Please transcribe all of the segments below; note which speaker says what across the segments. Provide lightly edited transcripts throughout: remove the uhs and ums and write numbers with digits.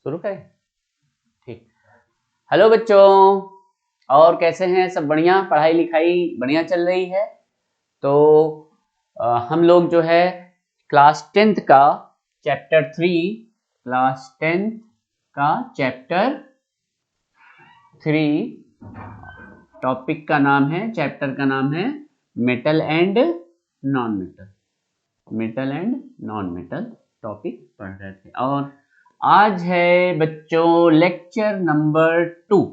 Speaker 1: शुरू करें? ठीक। हेलो बच्चों, और कैसे हैं सब? बढ़िया? पढ़ाई लिखाई बढ़िया चल रही है? तो हम लोग जो है क्लास 10th का चैप्टर 3, क्लास 10th का चैप्टर 3, टॉपिक का नाम है, चैप्टर का नाम है metal and non metal. Metal and non metal topic पढ़ रहे थे, और आज है बच्चों लेक्चर नंबर 2।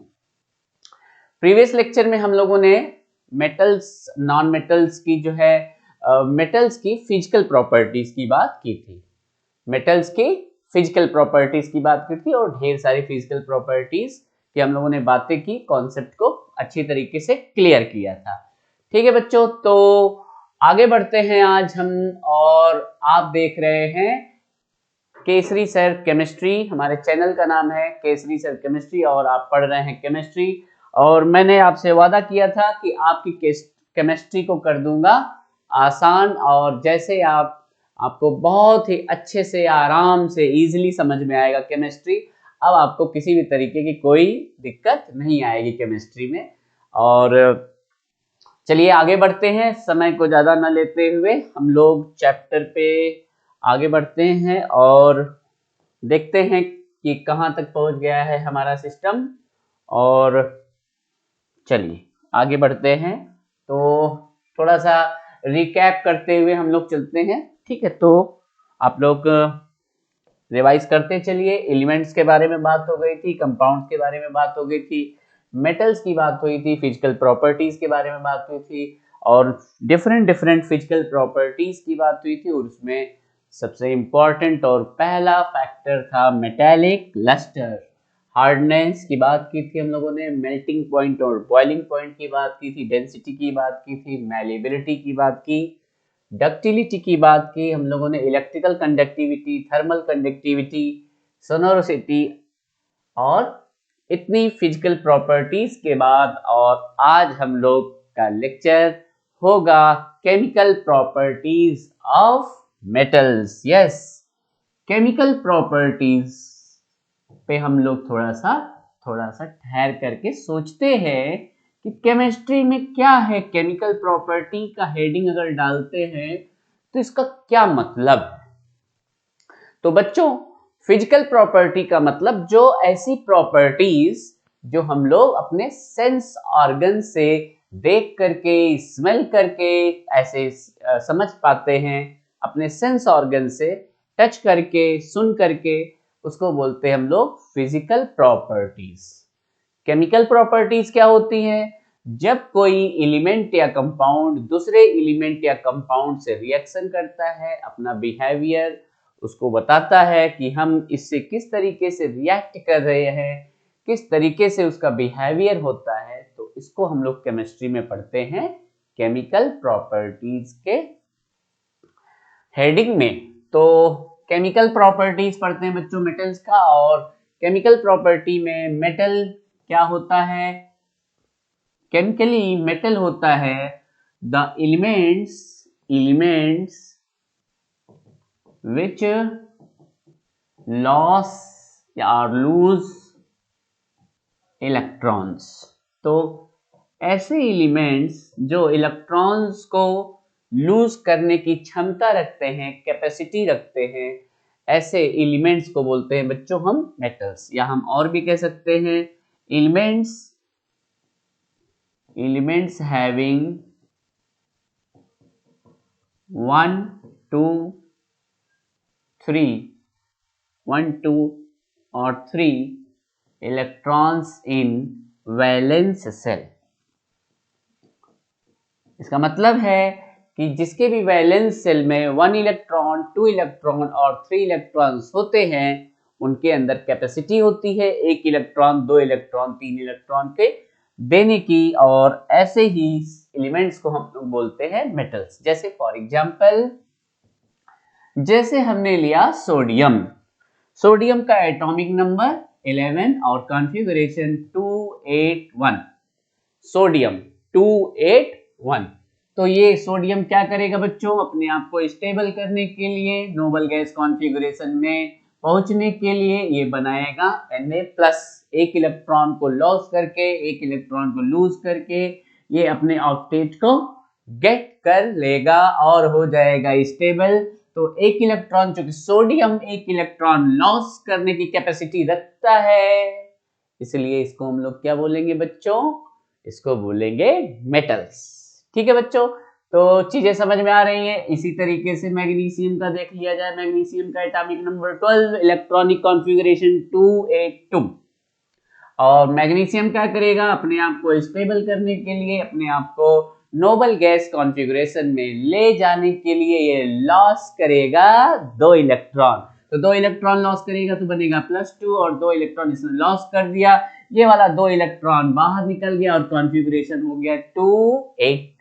Speaker 1: प्रीवियस लेक्चर में हम लोगों ने मेटल्स नॉन मेटल्स की जो है मेटल्स की फिजिकल प्रॉपर्टीज की बात की थी। मेटल्स की फिजिकल प्रॉपर्टीज की बात की थी और ढेर सारी फिजिकल प्रॉपर्टीज की हम लोगों ने बातें की, कॉन्सेप्ट को अच्छी तरीके से क्लियर किया था। ठीक है बच्चों, तो आगे बढ़ते हैं आज हम, और आप देख रहे हैं केसरी सर केमिस्ट्री। हमारे चैनल का नाम है केसरी सर केमिस्ट्री और आप पढ़ रहे हैं केमिस्ट्री। और मैंने आपसे वादा किया था कि आपकी केमिस्ट्री को कर दूंगा आसान, और जैसे आपको बहुत ही अच्छे से आराम से इजीली समझ में आएगा केमिस्ट्री। अब आपको किसी भी तरीके की कोई दिक्कत नहीं आएगी केमिस्ट्री में। और चलिए आगे बढ़ते हैं, समय को ज्यादा न लेते हुए हम लोग चैप्टर पे आगे बढ़ते हैं और देखते हैं कि कहां तक पहुंच गया है हमारा सिस्टम। और चलिए आगे बढ़ते हैं, तो थोड़ा सा रिकैप करते हुए हम लोग चलते हैं। ठीक है, तो आप लोग रिवाइज करते चलिए। एलिमेंट्स के बारे में बात हो गई थी, कंपाउंड्स के बारे में बात हो गई थी, मेटल्स की बात हुई थी, फिजिकल प्रॉपर्टीज के बारे में बात हुई थी, और डिफरेंट फिजिकल प्रॉपर्टीज की बात हुई थी। और उसमें सबसे इंपॉर्टेंट और पहला फैक्टर था मेटेलिक लस्टर। हार्डनेस की बात की थी हम लोगों ने, मेल्टिंग पॉइंट और बॉइलिंग पॉइंट की बात की थी, डेंसिटी की बात की थी, मैलिएबिलिटी की बात की, डक्टिलिटी की बात की हम लोगों ने, इलेक्ट्रिकल कंडक्टिविटी, थर्मल कंडक्टिविटी, सोनोरोसिटी, और इतनी फिजिकल प्रॉपर्टीज के बाद और आज हम लोग का लेक्चर होगा chemical properties of metals. Yes, chemical properties पे हम लोग थोड़ा सा ठहर करके सोचते हैं कि केमिस्ट्री में क्या है। केमिकल प्रॉपर्टी का हेडिंग अगर डालते हैं तो इसका क्या मतलब है? तो बच्चों, फिजिकल प्रॉपर्टी का मतलब जो ऐसी प्रॉपर्टीज जो हम लोग अपने सेंस ऑर्गन से देख करके, स्मेल करके ऐसे समझ पाते हैं, अपने सेंस ऑर्गन से टच करके, सुन करके, उसको बोलते हैं हम लोग फिजिकल प्रॉपर्टीज। केमिकल प्रॉपर्टीज क्या होती हैं? जब कोई एलिमेंट या कंपाउंड दूसरे एलिमेंट या कंपाउंड से रिएक्शन करता है, अपना बिहेवियर उसको बताता है कि हम इससे किस तरीके से रिएक्ट कर रहे हैं, किस तरीके से उसका बिहेवियर होता है, तो इसको हम लोग केमिस्ट्री में पढ़ते हैं केमिकल प्रॉपर्टीज के हेडिंग में। तो केमिकल प्रॉपर्टीज पढ़ते हैं बच्चों मेटल्स का, और केमिकल प्रॉपर्टी में मेटल क्या होता है? केमिकली मेटल होता है द एलिमेंट्स which लॉस या लूज इलेक्ट्रॉन्स। तो ऐसे एलिमेंट्स जो इलेक्ट्रॉन्स को लूज करने की क्षमता रखते हैं, कैपेसिटी रखते हैं, ऐसे एलिमेंट्स को बोलते हैं बच्चों हम मेटल्स। या हम और भी कह सकते हैं एलिमेंट्स हैविंग 1 2 और 3 इलेक्ट्रॉन्स इन वैलेंस सेल। इसका मतलब है कि जिसके भी वैलेंस सेल में 1 इलेक्ट्रॉन, 2 इलेक्ट्रॉन और 3 इलेक्ट्रॉन्स होते हैं, उनके अंदर कैपेसिटी होती है 1 इलेक्ट्रॉन, 2 इलेक्ट्रॉन, 3 इलेक्ट्रॉन के देने की। और ऐसे ही एलिमेंट्स को हम लोग बोलते हैं मेटल्स। जैसे फॉर एग्जांपल, जैसे हमने लिया सोडियम। सोडियम का एटॉमिक नंबर 11 और कॉन्फ़िगरेशन 281। सोडियम 281। तो ये सोडियम क्या करेगा बच्चों? अपने आप को स्टेबल करने के लिए नोबल गैस कॉन्फ़िगरेशन में पहुंचने के लिए ये बनाएगा Na प्लस, एक इलेक्ट्रॉन को लॉस करके, एक इलेक्ट्रॉन को लूज करके ये अपने ऑक्टेट को गेट कर लेगा और हो जाएगा स्टेबल। तो एक इलेक्ट्रॉन, चूंकि सोडियम एक इलेक्ट्रॉन लॉस करने की कैपेसिटी रखता है, इसलिए इसको हम लोग क्या बोलेंगे बच्चों, इसको बोलेंगे मेटल्स। ठीक है बच्चों, तो चीजें समझ में आ रही हैं। इसी तरीके से मैग्नीशियम का देख लिया जाए। मैग्नीशियम का एटॉमिक नंबर 12, इलेक्ट्रॉनिक कॉन्फ़िगरेशन 282। और मैग्नीशियम क्या करेगा, अपने आप को स्टेबल करने के लिए, अपने आप को नोबल गैस कॉन्फ़िगरेशन में ले जाने के लिए ये लॉस करेगा 2 इलेक्ट्रॉन। तो 2 इलेक्ट्रॉन लॉस करेगा तो बनेगा +2, और 2 इलेक्ट्रॉन इसने लॉस कर दिया, ये वाला 2 इलेक्ट्रॉन बाहर निकल गया और कॉन्फ़िगरेशन हो गया 2-8।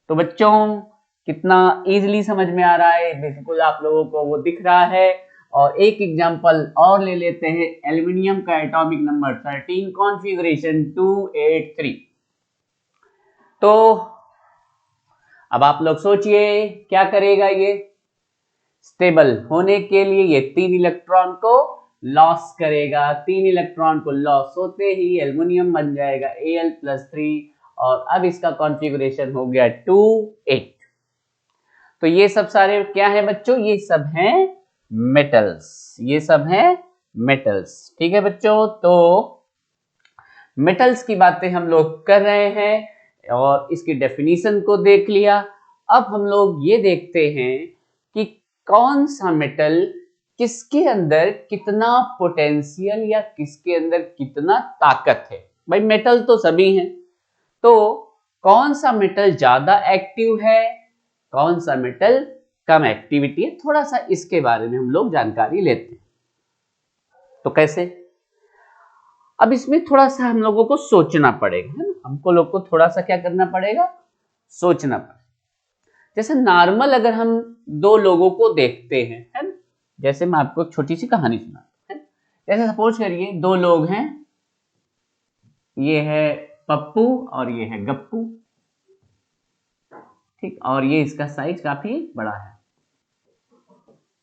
Speaker 1: तो बच्चों कितना इजीली समझ में आ रहा है, बिल्कुल आप लोगों को वो दिख रहा है। और एक एग्जांपल और ले लेते हैं, एल्युमिनियम का एटॉमिक नंबर 13, कॉन्फ़िगरेशन 283। तो अब आप लोग सोचिए क्या करेगा ये, स्टेबल होने के लिए ये 3 इलेक्ट्रॉन को लॉस करेगा। 3 इलेक्ट्रॉन को लॉस होते ही एल्युमिनियम बन जाएगा Al+3, और अब इसका कॉन्फ़िगरेशन हो गया 2-8। तो ये सब सारे क्या है बच्चों, ये सब हैं मेटल्स, ये सब हैं मेटल्स। ठीक है बच्चों, तो मेटल्स की बातें हम लोग कर रहे हैं और इसकी डेफिनेशन को देख लिया। अब हम लोग ये देखते हैं कि कौन सा मेटल किसके अंदर कितना पोटेंशियल या किसके अंदर कितना ताकत है। भाई मेटल तो सभी हैं, तो कौन सा मेटल ज्यादा एक्टिव है, कौन सा मेटल कम एक्टिविटी है, थोड़ा सा इसके बारे में हम लोग जानकारी लेते हैं। तो कैसे, अब इसमें थोड़ा सा हम लोगों को सोचना पड़ेगा, है ना, हमको लोग को थोड़ा सा क्या करना पड़ेगा, सोचना पड़ेगा। जैसे नॉर्मल अगर हम 2 लोगों को देखते हैं, है ना, जैसे मैं आपको एक छोटी सी कहानी सुनाता हूं। जैसे सपोज करिए 2 लोग हैं, ये है पप्पू और ये है गप्पू, ठीक, और ये इसका साइज काफी बड़ा है।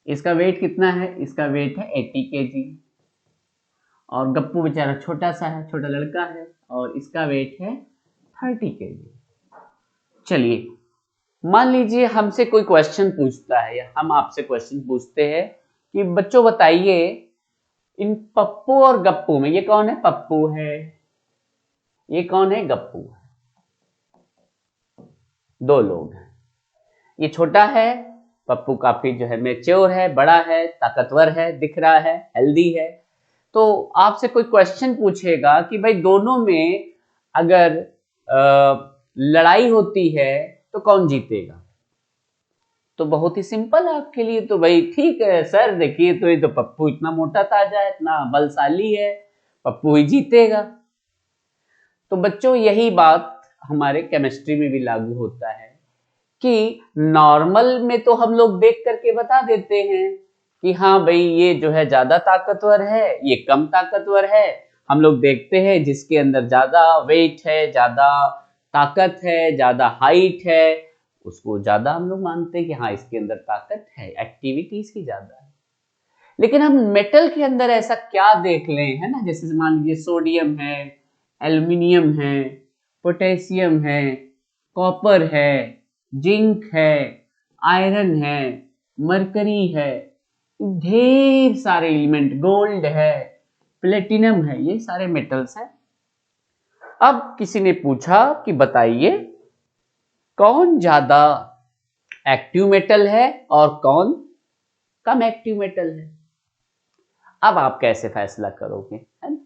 Speaker 1: इसका वेट कितना है, इसका वेट है 80 kg, और गप्पू बेचारा छोटा सा है, छोटा लड़का है, और इसका वेट है 30 kg। चलिए मान लीजिए हमसे कोई क्वेश्चन पूछता है, या हम आपसे क्वेश्चन पूछते हैं कि बच्चों बताइए इन पप्पू और गप्पू में ये कौन है, पप्पू है, ये कौन है, गप्पू है। 2 लोग हैं, ये छोटा है, पप्पू काफी जो है मैच्योर है, बड़ा है, ताकतवर है, दिख रहा है, हेल्दी है। तो आपसे कोई क्वेश्चन पूछेगा कि भाई दोनों में अगर लड़ाई होती है तो कौन जीतेगा। तो बहुत ही सिंपल है आपके लिए, तो भाई ठीक है सर, देखिए तो ये तो पप्पू इतना मोटा ताजा है, इतना बलशाली है, पप्पू ही जीतेगा। तो बच्चों यही बात हमारे केमिस्ट्री में भी लागू होता है कि नॉर्मल में तो हम लोग देख करके बता देते हैं कि हाँ भाई ये जो है ज्यादा ताकतवर है, ये कम ताकतवर है। हम लोग देखते हैं जिसके अंदर ज्यादा वेट है, ज्यादा ताकत है, ज्यादा हाइट है, उसको ज्यादा हम लोग मानते हैं कि हाँ इसके अंदर ताकत है, एक्टिविटी इसकी ज्यादा है। लेकिन हम मेटल के अंदर ऐसा क्या देख लें, है ना, जैसे मान लीजिए सोडियम है, एल्युमिनियम है, पोटेशियम है, कॉपर है, जिंक है, आयरन है, मरकरी है, ढेर सारे एलिमेंट, गोल्ड है, प्लेटिनम है, ये सारे मेटल्स हैं। अब किसी ने पूछा कि बताइए कौन ज्यादा एक्टिव मेटल है और कौन कम एक्टिव मेटल है। अब आप कैसे फैसला करोगे, है ना,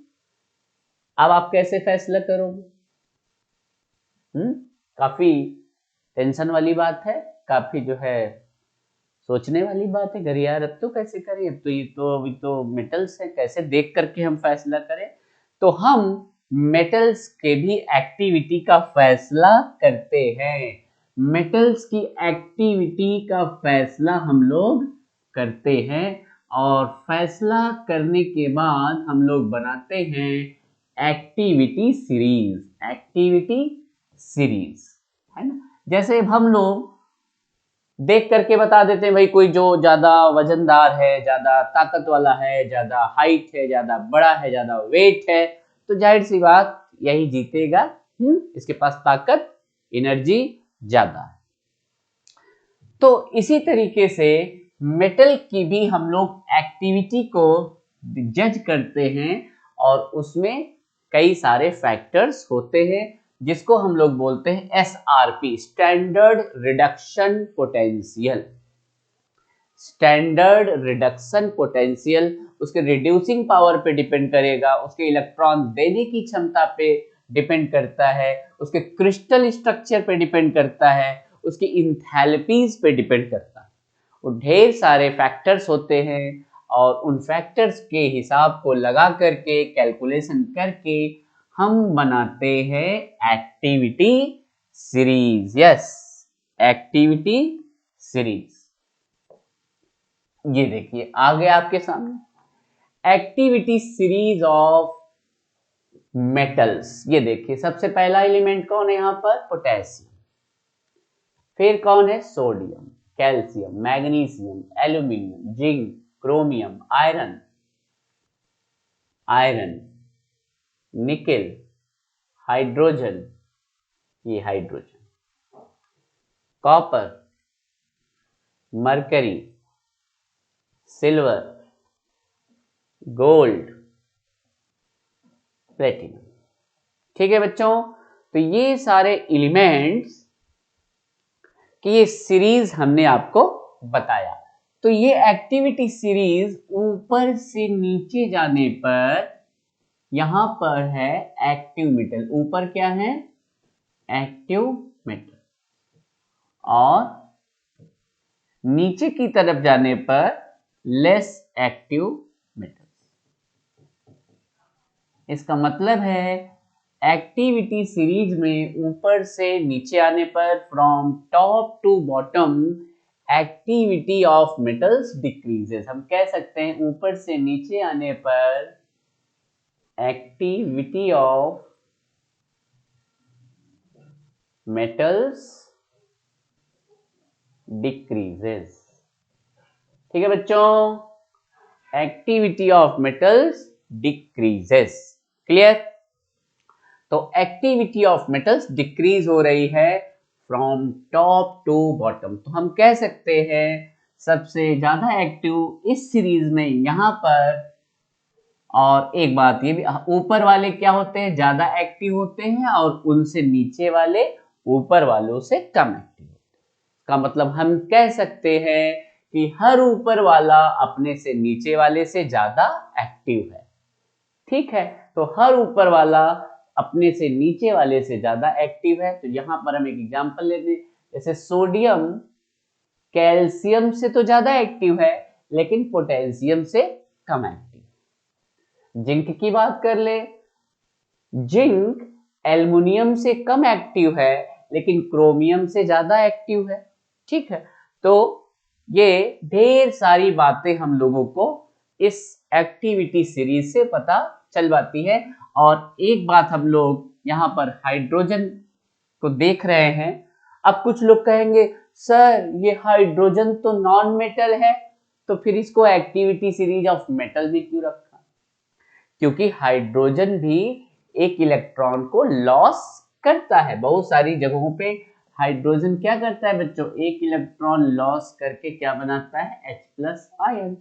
Speaker 1: अब आप कैसे फैसला करोगे। काफी टेंशन वाली बात है, काफी जो है सोचने वाली बात है। अरे यार अब तो कैसे करें, अब तो ये तो अभी तो मेटल्स है, कैसे देख करके हम फैसला करें। तो हम मेटल्स के भी एक्टिविटी का फैसला करते हैं, मेटल्स की एक्टिविटी का फैसला हम लोग करते हैं, और फैसला करने के बाद हम लोग बनाते हैं एक्टिविटी सीरीज, एक्टिविटी सीरीज, है ना। जैसे अब हम लोग देख करके बता देते हैं भाई, कोई जो ज्यादा वजनदार है, ज्यादा ताकत वाला है, ज्यादा हाइट है, ज्यादा बड़ा है, ज्यादा वेट है, तो जाहिर सी बात यही जीतेगा। इसके पास ताकत, एनर्जी ज्यादा है। तो इसी तरीके से मेटल की भी हम लोग एक्टिविटी को जज करते हैं और उसमें कई सारे फैक्टर्स होते हैं जिसको हम लोग बोलते हैं SRP, standard reduction potential. Standard reduction potential उसके रिड्यूसिंग पावर पे डिपेंड करेगा, उसके इलेक्ट्रॉन देने की क्षमता पे डिपेंड करता है, उसके क्रिस्टल स्ट्रक्चर पे डिपेंड करता है, उसकी इंथैल्पीज पे डिपेंड करता है। वो ढेर सारे फैक्टर्स होते हैं और उन फैक्टर्स के हिसाब को लगा करके, कैलकुलेशन करके हम बनाते हैं activity series. Yes, activity series. ये देखिए आ गया आपके सामने एक्टिविटी सीरीज ऑफ मेटल्स। ये देखिए सबसे पहला एलिमेंट कौन है यहाँ पर, पोटेशियम। फिर कौन है, sodium, calcium, magnesium, aluminium, zinc, chromium, iron, nickel, hydrogen, ये hydrogen, copper, mercury, silver, gold, platinum. ठीक है बच्चों, तो ये सारे एलिमेंट्स की ये सीरीज हमने आपको बताया। तो ये एक्टिविटी सीरीज ऊपर से नीचे जाने पर यहां पर है एक्टिव मेटल। ऊपर क्या है, एक्टिव मेटल, और नीचे की तरफ जाने पर लेस एक्टिव मेटल। इसका मतलब है एक्टिविटी सीरीज में ऊपर से नीचे आने पर, from top to bottom, activity of metals decreases. हम कह सकते हैं ऊपर से नीचे आने पर एक्टिविटी ऑफ मेटल्स डिक्रीजेस। ठीक है बच्चों, activity of metals decreases. Clear? तो एक्टिविटी ऑफ मेटल्स डिक्रीज हो रही है फ्रॉम टॉप टू बॉटम। तो हम कह सकते हैं सबसे ज्यादा एक्टिव इस सीरीज में यहां पर, और एक बात ये भी, ऊपर वाले क्या होते हैं, ज्यादा एक्टिव होते हैं, और उनसे नीचे वाले ऊपर वालों से कम एक्टिव होते हैं। का मतलब हम कह सकते हैं कि हर ऊपर वाला अपने से नीचे वाले से ज्यादा एक्टिव है। ठीक है, तो हर ऊपर वाला अपने से नीचे वाले से ज्यादा एक्टिव है। तो यहां पर हम एक एग्जांपल लेते हैं, जैसे सोडियम कैल्शियम से तो ज्यादा एक्टिव है लेकिन पोटेशियम से कम एक्टिव। जिंक की बात कर ले, जिंक एल्युमिनियम से कम एक्टिव है लेकिन क्रोमियम से ज्यादा एक्टिव है। ठीक है, तो ये ढेर सारी बातें हम लोगों को इस एक्टिविटी सीरीज से पता चल जाती है। और एक बात हम लोग यहाँ पर हाइड्रोजन को देख रहे हैं। अब कुछ लोग कहेंगे सर ये हाइड्रोजन तो नॉन मेटल है, तो फिर इसको एक्टिविटी सीरीज ऑफ मेटल भी क्यों रखा? क्योंकि हाइड्रोजन भी एक इलेक्ट्रॉन को लॉस करता है। बहुत सारी जगहों पे हाइड्रोजन क्या करता है बच्चों, एक इलेक्ट्रॉन लॉस करके क्या बनाता है, H+ आयन।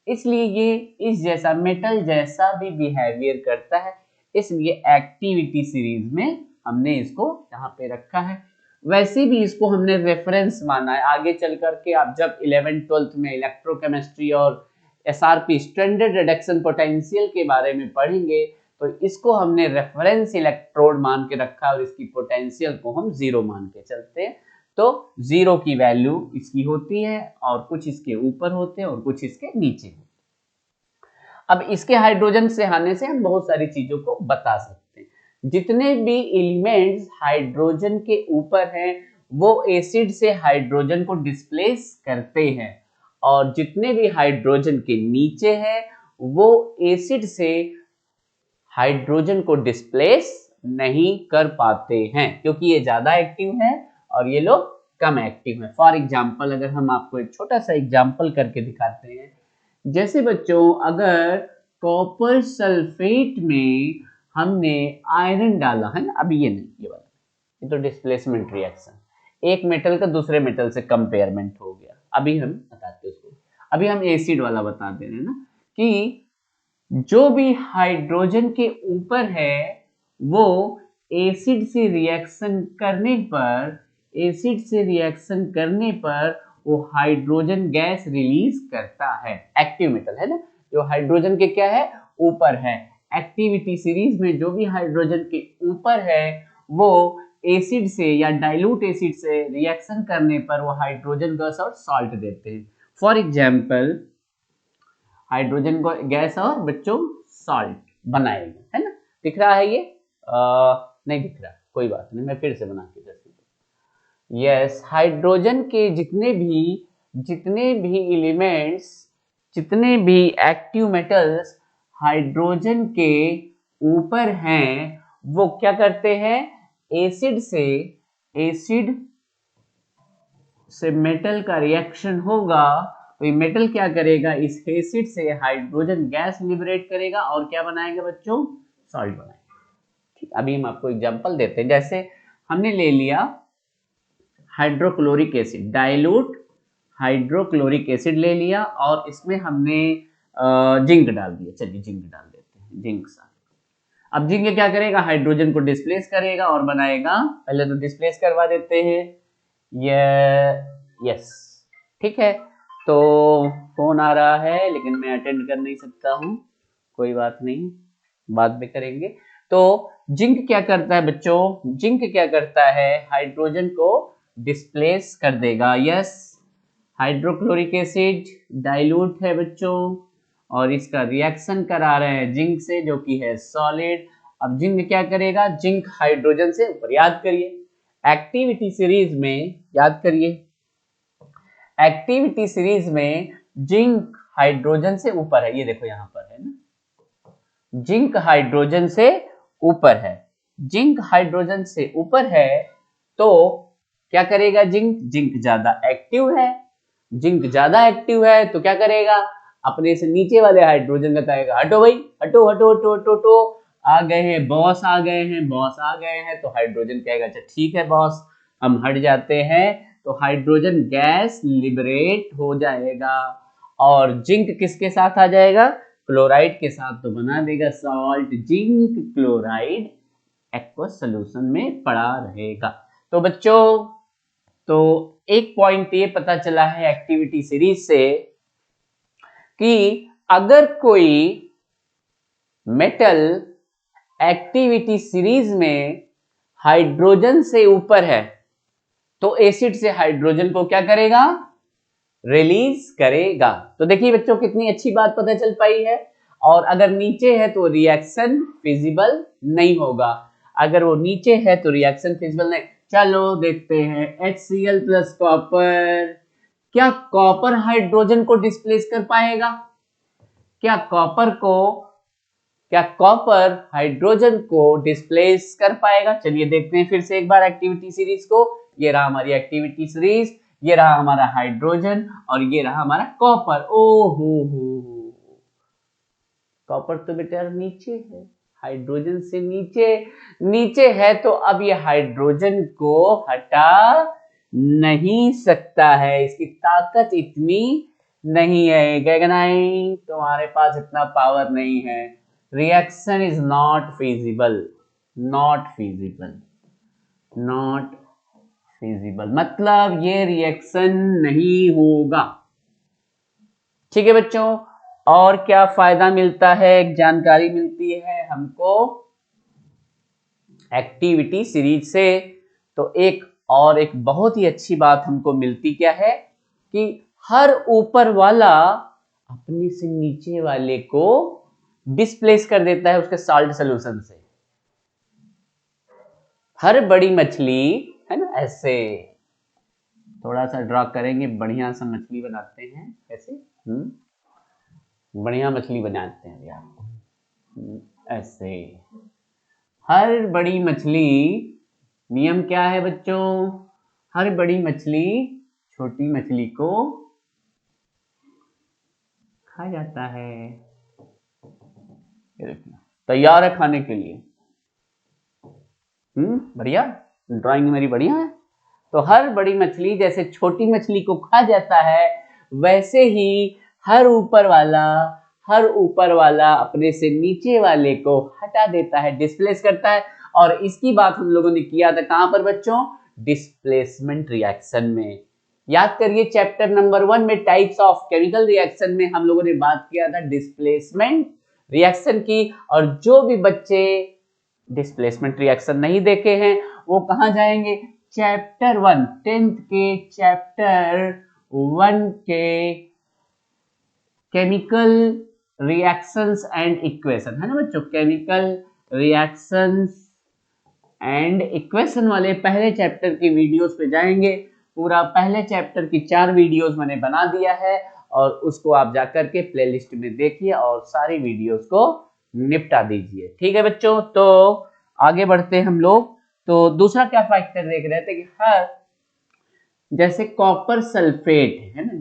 Speaker 1: इसलिए ये इस जैसा मेटल जैसा भी बिहेवियर करता है, इसलिए एक्टिविटी सीरीज में हमने इसको यहाँ पे रखा है। वैसे भी इसको हमने रेफरेंस माना है। आगे चल करके आप जब 11th-12th में इलेक्ट्रोकेमिस्ट्री और एसआरपी, स्टैंडर्ड रिडक्शन पोटेंशियल के बारे में पढ़ेंगे, तो इसको हमने रेफरेंस इलेक्ट्रोड मान के रखा और इसकी पोटेंशियल को हम 0 मान के चलते हैं। तो 0 की वैल्यू इसकी होती है और कुछ इसके ऊपर होते हैं और कुछ इसके नीचे होते हैं। अब इसके हाइड्रोजन से आने से हम बहुत सारी चीजों को बता सकते हैं। जितने भी एलिमेंट्स हाइड्रोजन के ऊपर हैं वो एसिड से हाइड्रोजन को डिस्प्लेस करते हैं, और जितने भी हाइड्रोजन के नीचे हैं वो एसिड से हाइड्रोजन को डिस्प्लेस नहीं कर पाते हैं, क्योंकि ये ज्यादा एक्टिव है और ये लोग कम एक्टिव है। फॉर एग्जाम्पल अगर हम आपको एक छोटा सा एग्जाम्पल करके दिखाते हैं, जैसे बच्चों अगर कॉपर सल्फेट में हमने आयरन डाला है ना, अभी ये नहीं, ये वाला, ये तो डिस्प्लेसमेंट रिएक्शन, एक मेटल का दूसरे मेटल से कंपेयरमेंट हो गया। अभी हम बताते हैं उसको, अभी हम एसिड वाला बता दे रहे हैं ना, कि जो भी हाइड्रोजन के ऊपर है वो एसिड से रिएक्शन करने पर, एसिड से रिएक्शन करने पर वो हाइड्रोजन गैस रिलीज करता है। एक्टिव मेटल है ना, जो हाइड्रोजन के क्या है, ऊपर है। एक्टिविटी सीरीज में जो भी हाइड्रोजन के ऊपर है वो एसिड से या डाइल्यूट एसिड से रिएक्शन करने पर वो हाइड्रोजन गैस और सॉल्ट देते हैं। फॉर एग्जाम्पल हाइड्रोजन को गैस और बच्चों सॉल्ट बनाएगा, है ना। दिख रहा है ये? नहीं दिख रहा, कोई बात नहीं, मैं फिर से बना के देखती हूँ। यस, हाइड्रोजन के जितने भी एलिमेंट्स, जितने भी एक्टिव मेटल्स हाइड्रोजन के ऊपर हैं वो क्या करते हैं, एसिड से मेटल का रिएक्शन होगा तो ये मेटल क्या करेगा, इस एसिड से हाइड्रोजन गैस लिबरेट करेगा और क्या बनाएगा बच्चों, सॉल्ट बनाएगा। ठीक, अभी हम आपको एग्जांपल देते हैं। जैसे हमने ले लिया hydrochloric acid, dilute hydrochloric acid ले लिया और इसमें हमने जिंक डाल दिया। चलिए जिंक डाल देते हैं, जिंक साथ। अब जिंक क्या करेगा, हाइड्रोजन को डिस्प्लेस करेगा और बनाएगा, पहले तो डिस्प्लेस करवा देते हैं ये। यस, ठीक है। तो फोन आ रहा है लेकिन मैं अटेंड कर नहीं सकता हूँ, कोई बात नहीं, बाद में करेंगे। तो जिंक क्या करता है बच्चों, जिंक क्या करता है, हाइड्रोजन को डिस्प्लेस कर देगा। यस, हाइड्रोक्लोरिक एसिड डाइल्यूट है बच्चों और इसका रिएक्शन करा रहे हैं जिंक से जो कि है सॉलिड। अब जिंक क्या करेगा, जिंक हाइड्रोजन से ऊपर, याद करिए एक्टिविटी सीरीज में, याद करिए एक्टिविटी सीरीज में जिंक हाइड्रोजन से ऊपर है। ये देखो यहां पर है ना, जिंक हाइड्रोजन से ऊपर है, जिंक हाइड्रोजन से ऊपर है तो क्या करेगा जिंक, जिंक ज्यादा एक्टिव है, जिंक ज्यादा एक्टिव है तो क्या करेगा, अपने से नीचे वाले हाइड्रोजन का कहेगा हटो भाई, हटो हटो हटो हटो हटो, आ गए हैं बॉस, आ गए हैं बॉस, आ गए हैं। तो हाइड्रोजन कहेगा अच्छा ठीक है बॉस, हम हट जाते हैं। तो हाइड्रोजन गैस लिबरेट हो जाएगा और जिंक किसके साथ आ जाएगा, क्लोराइड के साथ, तो बना देगा salt, zinc chloride aqueous solution में पड़ा रहेगा। तो बच्चों, तो एक पॉइंट ये पता चला है एक्टिविटी सीरीज से कि अगर कोई मेटल एक्टिविटी सीरीज में हाइड्रोजन से ऊपर है तो एसिड से हाइड्रोजन को क्या करेगा, रिलीज करेगा। तो देखिए बच्चों कितनी अच्छी बात पता चल पाई है। और अगर नीचे है तो रिएक्शन फिजिबल नहीं होगा, अगर वो नीचे है तो रिएक्शन फिजिबल नहीं। चलो देखते हैं HCl प्लस कॉपर, क्या कॉपर हाइड्रोजन को डिस्प्लेस कर पाएगा, क्या कॉपर हाइड्रोजन को डिस्प्लेस कर पाएगा। चलिए देखते हैं फिर से एक बार एक्टिविटी सीरीज को। ये रहा हमारी एक्टिविटी सीरीज, ये रहा हमारा हाइड्रोजन और ये रहा हमारा कॉपर। हो कॉपर तो बेटा नीचे है, हाइड्रोजन से नीचे है, तो अब ये हाइड्रोजन को हटा नहीं सकता है, इसकी ताकत इतनी नहीं है। गगनाई तुम्हारे पास इतना पावर नहीं है, reaction is not feasible, not feasible मतलब ये रिएक्शन नहीं होगा। ठीक है बच्चों, और क्या फायदा मिलता है, एक जानकारी मिलती है हमको एक्टिविटी सीरीज से। तो एक बहुत ही अच्छी बात हमको मिलती क्या है कि हर ऊपर वाला अपने से नीचे वाले को डिस्प्लेस कर देता है उसके साल्ट सॉल्यूशन से। हर बड़ी मछली है ना, ऐसे थोड़ा सा ड्रा करेंगे, बढ़िया सा मछली बनाते हैं ऐसे, बढ़िया मछली बनाते हैं आपको ऐसे। हर बड़ी मछली, नियम क्या है बच्चों, हर बड़ी मछली छोटी मछली को खा जाता है। ये देखिए, तैयार है खाने के लिए। बढ़िया, ड्राइंग मेरी बढ़िया है। तो हर बड़ी मछली जैसे छोटी मछली को खा जाता है, वैसे ही हर ऊपर वाला अपने से नीचे वाले को हटा देता है, डिस्प्लेस करता है। और इसकी बात हम लोगों ने किया था कहां पर बच्चों? डिस्प्लेसमेंट रिएक्शन में। याद करिए चैप्टर नंबर 1 में टाइप्स ऑफ केमिकल रिएक्शन में हम लोगों ने बात किया था डिस्प्लेसमेंट रिएक्शन की। और जो भी बच्चे डिस्प्लेसमेंट रिएक्शन नहीं देखे हैं वो कहां जाएंगे? चैप्टर 1 10th के चैप्टर 1 के केमिकल रिएक्शंस एंड इक्वेशन, है ना बच्चों? केमिकल रिएक्शंस एंड इक्वेशन वाले पहले चैप्टर की वीडियोस पे जाएंगे। पूरा पहले चैप्टर की 4 वीडियोस मैंने बना दिया है और उसको आप जाकर के प्लेलिस्ट में देखिए और सारी वीडियोस को निपटा दीजिए। ठीक है बच्चों, तो आगे बढ़ते हैं हम लोग। तो दूसरा क्या फैक्टर देख रहे थे कि हर जैसे कॉपर सल्फेट है ना,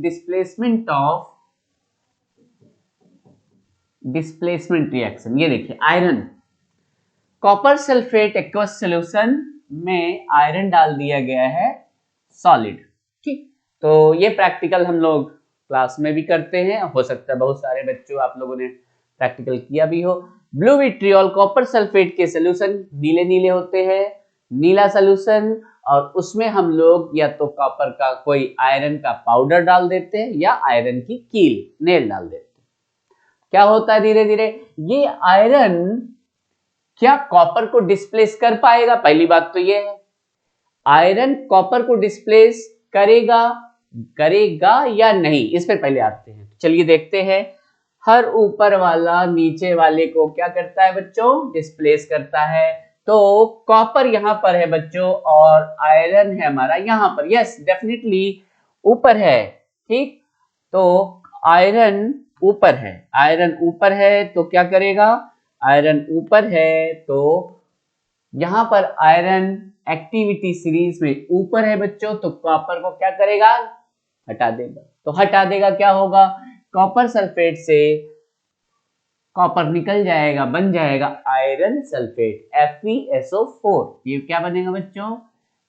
Speaker 1: डिस्प्लेसमेंट रिएक्शन। ये देखिए iron, copper sulphate aqueous solution में आयरन डाल दिया गया है सॉलिड। ठीक, तो ये प्रैक्टिकल हम लोग क्लास में भी करते हैं, हो सकता है बहुत सारे बच्चों आप लोगों ने प्रैक्टिकल किया भी हो। ब्लू विट्रियोल कॉपर सल्फेट के सॉल्यूशन नीले नीले होते हैं, नीला सॉल्यूशन, और उसमें हम लोग या तो कॉपर का कोई आयरन का पाउडर डाल देते हैं या आयरन की कील नेल डाल देते हैं। क्या होता है धीरे धीरे ये आयरन क्या कॉपर को डिस्प्लेस कर पाएगा? पहली बात तो ये है, आयरन कॉपर को डिस्प्लेस करेगा या नहीं, इस पर पहले आते हैं। चलिए देखते हैं। हर ऊपर वाला नीचे वाले को क्या करता है बच्चों? डिस्प्लेस करता है। तो कॉपर यहां पर है बच्चों और आयरन है हमारा यहां पर। यस, डेफिनेटली ऊपर है। ठीक, तो आयरन ऊपर है तो क्या करेगा? आयरन ऊपर है तो यहां पर आयरन एक्टिविटी सीरीज में ऊपर है बच्चों, तो कॉपर को क्या करेगा? हटा देगा। तो हटा देगा क्या होगा? कॉपर सल्फेट से कॉपर निकल जाएगा, बन जाएगा आयरन सल्फेट FeSO4। ये क्या बनेगा बच्चों?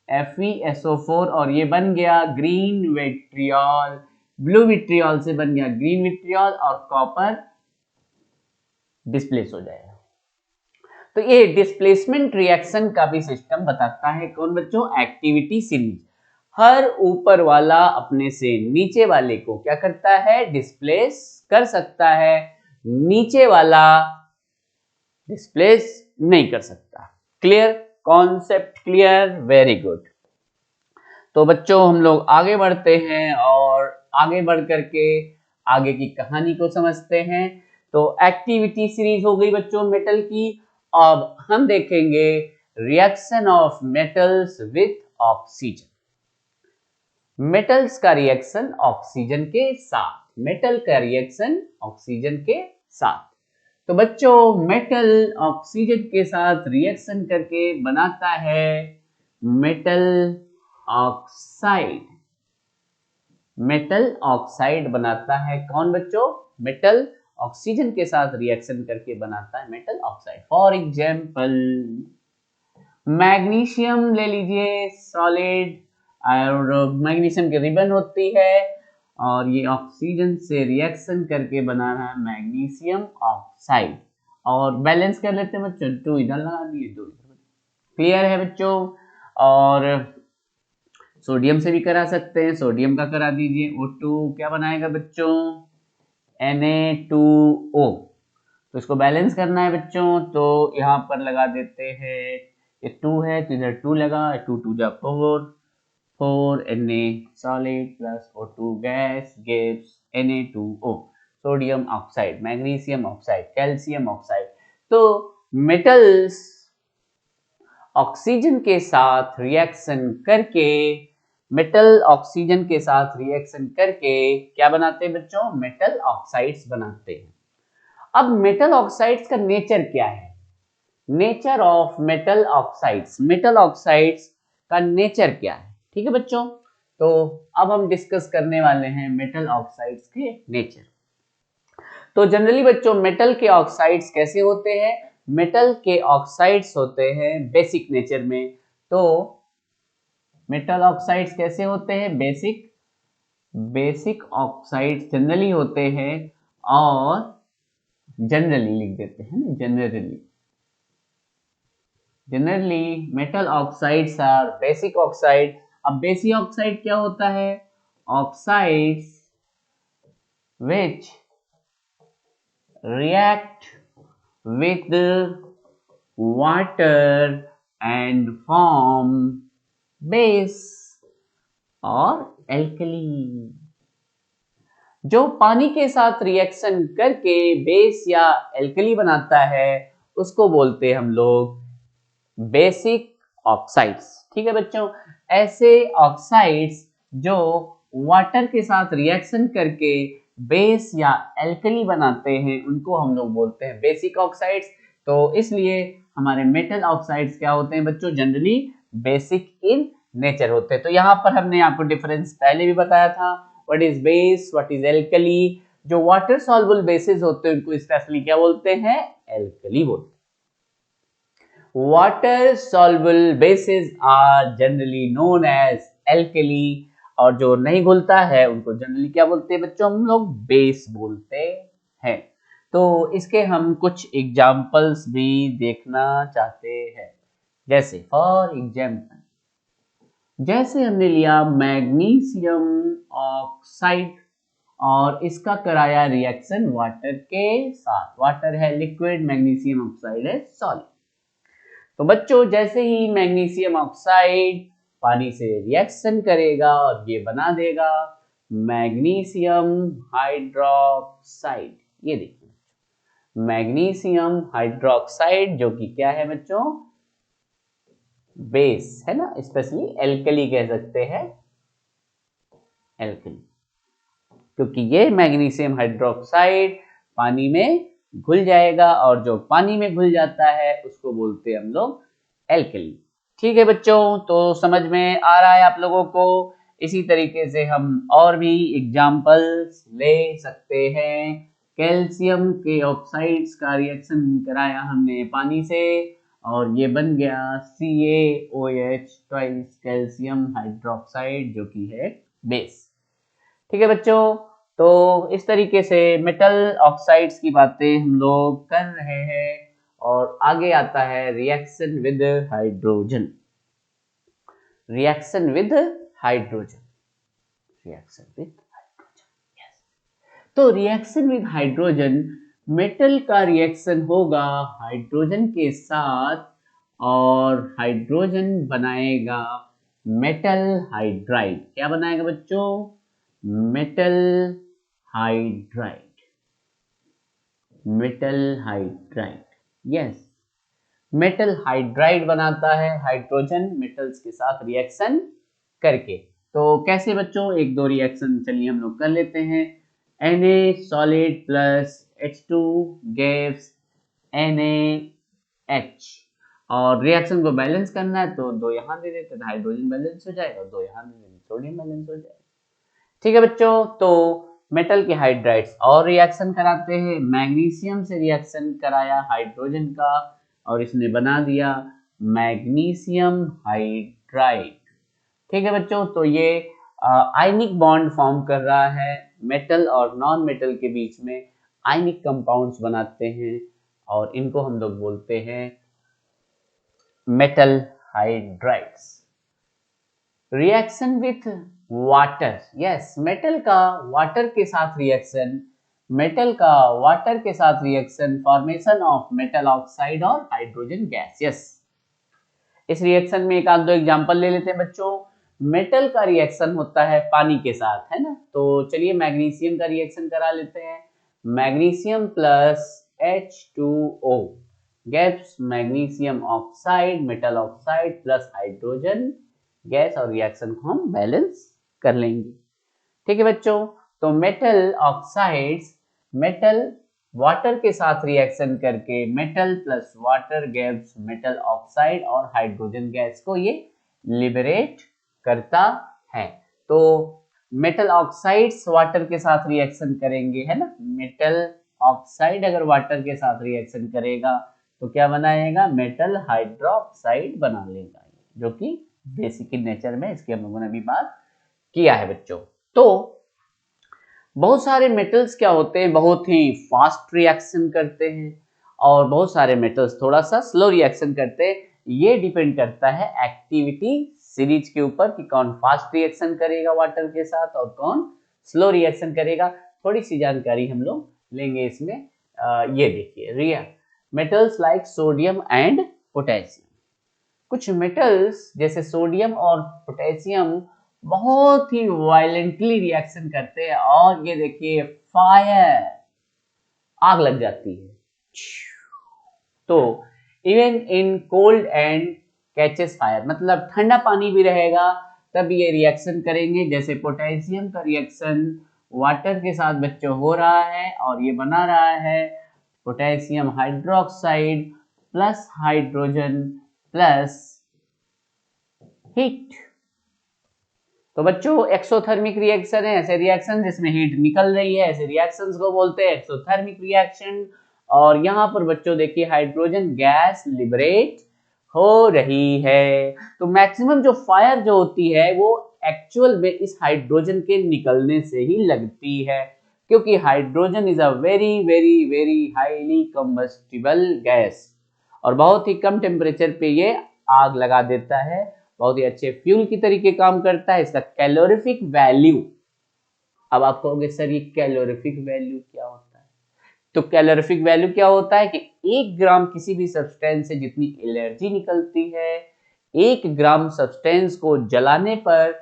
Speaker 1: FeSO4, और ये बन गया ग्रीन विट्रियोल। ब्लू विट्रियोल से बन गया ग्रीन विट्रियोल और कॉपर डिस्प्लेस हो जाएगा। तो ये डिस्प्लेसमेंट रिएक्शन का भी सिस्टम बताता है कौन बच्चों? Activity series. हर ऊपर वाला अपने से नीचे वाले को क्या करता है? डिस्प्लेस कर सकता है, नीचे वाला डिस्प्लेस नहीं कर सकता। Clear? Concept clear? Very good. तो बच्चों हम लोग आगे बढ़ते हैं और आगे बढ़ करके आगे की कहानी को समझते हैं। तो एक्टिविटी सीरीज हो गई बच्चों मेटल की। अब हम देखेंगे reaction of metals with oxygen. Metals का रिएक्शन ऑक्सीजन के साथ, मेटल का रिएक्शन ऑक्सीजन के साथ। तो बच्चों मेटल ऑक्सीजन के साथ रिएक्शन करके बनाता है मेटल ऑक्साइड। मेटल ऑक्साइड बनाता है कौन बच्चों? मेटल ऑक्सीजन के साथ रिएक्शन करके बनाता है metal oxide. For example magnesium ले लीजिए सॉलिड, और मैग्नीशियम की रिबन होती है और ये ऑक्सीजन से रिएक्शन करके बना रहा है मैग्नीशियम ऑक्साइड। और बैलेंस कर लेते हैं बच्चों, 2 इधर लगा दिए 2 इधर। क्लियर है बच्चों? और सोडियम से भी करा सकते हैं, सोडियम का करा दीजिए। O2 क्या बनाएगा बच्चों? Na2O। तो इसको बैलेंस करना है बच्चों, तो यहाँ पर लगा देते हैं, ये 2 है तो इधर 2 लगा, 2 2 जा 4 Na solid plus O2 gas gives Na2O, sodium oxide, magnesium oxide, calcium oxide. तो मेटल्स ऑक्सीजन के साथ रिएक्शन करके, मेटल ऑक्सीजन के साथ रिएक्शन करके क्या बनाते हैं बच्चों? मेटल ऑक्साइड्स बनाते हैं। अब मेटल ऑक्साइड्स का नेचर क्या है? Nature of metal oxides, metal oxides का नेचर क्या है? ठीक है बच्चों, तो अब हम डिस्कस करने वाले हैं मेटल ऑक्साइड्स के नेचर। तो जनरली बच्चों मेटल के ऑक्साइड्स कैसे होते हैं? मेटल के ऑक्साइड्स होते हैं बेसिक नेचर में। तो मेटल ऑक्साइड्स कैसे होते हैं? बेसिक ऑक्साइड्स जनरली होते हैं, और जनरली लिख देते हैं ना, generally metal oxides are basic oxide. अब बेसिक ऑक्साइड क्या होता है? Oxides which react with water and form base और alkali। जो पानी के साथ रिएक्शन करके बेस या एल्कली बनाता है उसको बोलते हैं हम लोग बेसिक ऑक्साइड्स। ठीक है बच्चों, ऐसे ऑक्साइड्स जो वाटर के साथ रिएक्शन करके बेस या एल्कली बनाते हैं उनको हम लोग बोलते हैं बेसिक ऑक्साइड्स। तो इसलिए हमारे मेटल ऑक्साइड्स क्या होते हैं बच्चों? जनरली बेसिक इन नेचर होते हैं। तो यहाँ पर हमने आपको डिफरेंस पहले भी बताया था, what is base, what is alkali. जो वाटर सॉल्युबल बेसिस होते हैं उनको स्पेशली क्या बोलते हैं? एल्कली बोलते हैं। Water soluble bases are generally known as alkali, और जो नहीं घुलता है उनको जनरली क्या बोलते हैं बच्चों? हम लोग बेस बोलते हैं। तो इसके हम कुछ एग्जांपल्स भी देखना चाहते हैं। जैसे फॉर एग्जांपल, जैसे हमने लिया मैग्नीशियम ऑक्साइड और इसका कराया रिएक्शन वाटर के साथ। वाटर है लिक्विड, मैग्नीशियम ऑक्साइड है सॉलिड। तो बच्चों जैसे ही मैग्नीशियम ऑक्साइड पानी से रिएक्शन करेगा और ये बना देगा मैग्नीशियम हाइड्रोक्साइड। ये देखिए मैग्नीशियम हाइड्रोक्साइड, जो कि क्या है बच्चों? बेस है ना, स्पेशली एल्कली कह सकते हैं, एल्कली, क्योंकि ये मैग्नीशियम हाइड्रोक्साइड पानी में घुल जाएगा और जो पानी में घुल जाता है उसको बोलते हैं हम लोग एल्कली। ठीक है बच्चों, तो समझ में आ रहा है आप लोगों को? इसी तरीके से हम और भी एग्जांपल्स ले सकते हैं। कैल्शियम के ऑक्साइड्स का रिएक्शन कराया हमने पानी से और ये बन गया CaOH ट्वाइस कैल्शियम हाइड्रोक्साइड, जो कि है बेस। ठीक है बच्चों, तो इस तरीके से मेटल ऑक्साइड्स की बातें हम लोग कर रहे हैं और आगे आता है reaction with hydrogen. Reaction with hydrogen, reaction with hydrogen, yes. तो रिएक्शन विद हाइड्रोजन, मेटल का रिएक्शन होगा हाइड्रोजन के साथ और हाइड्रोजन बनाएगा मेटल हाइड्राइड। क्या बनाएगा बच्चों? Metal hydride, metal hydride, yes. Metal hydride बनाता है हाइड्रोजन मेटल्स के साथ रिएक्शन करके। तो कैसे बच्चों? एक दो रिएक्शन चलिए हम लोग कर लेते हैं। Na solid plus H2 gas NaH, और रिएक्शन को बैलेंस करना है तो दो यहाँ दे देते हैं, हाइड्रोजन बैलेंस हो जाएगा, दो यहाँ दे देते सोडियम बैलेंस हो जाएगा। ठीक है बच्चों, तो मेटल के हाइड्राइड्स और रिएक्शन कराते हैं। मैग्नीशियम से रिएक्शन कराया हाइड्रोजन का और इसने बना दिया मैग्नीशियम हाइड्राइड। ठीक है बच्चों, तो ये आयनिक बॉन्ड फॉर्म कर रहा है मेटल और नॉन मेटल के बीच में, आयनिक कंपाउंड्स बनाते हैं और इनको हम लोग बोलते हैं metal hydrides. Reaction with water, yes, metal का वाटर के साथ रिएक्शन, मेटल का वाटर के साथ reaction, formation of metal oxide और हाइड्रोजन गैस, यस। इस रिएक्शन में एक आध दो एग्जांपल ले लेते हैं बच्चों। मेटल का रिएक्शन होता है पानी के साथ, है ना, तो चलिए मैग्नीशियम का रिएक्शन करा लेते हैं। Magnesium plus H2O gas magnesium oxide, metal oxide plus hydrogen gas, और रिएक्शन को हम बैलेंस कर लेंगे। ठीक है बच्चों, तो मेटल ऑक्साइड्स मेटल वाटर के साथ रिएक्शन करके metal plus water gas metal oxide और हाइड्रोजन गैस को ये लिबरेट करता है। तो मेटल ऑक्साइड्स वाटर के साथ रिएक्शन करेंगे, है ना, मेटल ऑक्साइड अगर वाटर के साथ रिएक्शन करेगा तो क्या बनाएगा, मेटल हाइड्रोक्साइड बना लेगा, जो कि बेसिक इन नेचर में, इसकी हम लोगों ने अभी बात किया है बच्चों। तो बहुत सारे मेटल्स क्या होते हैं, बहुत ही फास्ट रिएक्शन करते हैं और बहुत सारे मेटल्स थोड़ा सा स्लो रिएक्शन करते हैं। ये डिपेंड करता है एक्टिविटी सीरीज के ऊपर कि कौन फास्ट रिएक्शन करेगा वाटर के साथ और कौन स्लो रिएक्शन करेगा। थोड़ी सी जानकारी हम लोग लेंगे इसमें। ये देखिए, metals like sodium and potassium. कुछ मेटल्स जैसे सोडियम और पोटेशियम बहुत ही वायलेंटली रिएक्शन करते हैं और ये देखिए फायर, आग लग जाती है। तो even in cold and catches fire, मतलब ठंडा पानी भी रहेगा तब ये रिएक्शन करेंगे। जैसे पोटेशियम का रिएक्शन वाटर के साथ बच्चों हो रहा है और ये बना रहा है potassium hydroxide plus hydrogen plus heat. तो बच्चों एक्सोथर्मिक रिएक्शन है, ऐसे रिएक्शन जिसमें हीट निकल रही है, ऐसे रिएक्शंस को बोलते हैं एक्सोथर्मिक रिएक्शन। और यहाँ पर बच्चों देखिए हाइड्रोजन गैस लिबरेट हो रही है। तो मैक्सिमम जो फायर जो होती है वो एक्चुअल में इस हाइड्रोजन के निकलने से ही लगती है, क्योंकि hydrogen is a very very very highly combustible gas और बहुत ही कम टेम्परेचर पे ये आग लगा देता है, बहुत ही अच्छे फ्यूल की तरीके काम करता है। इसका कैलोरीफिक वैल्यू, अब आप कहोगे सर ये कैलोरीफिक वैल्यू क्या होता है, तो कैलोरीफिक वैल्यू क्या होता है कि 1 ग्राम किसी भी सब्सटेंस से जितनी एनर्जी निकलती है, 1 ग्राम सब्सटेंस को जलाने पर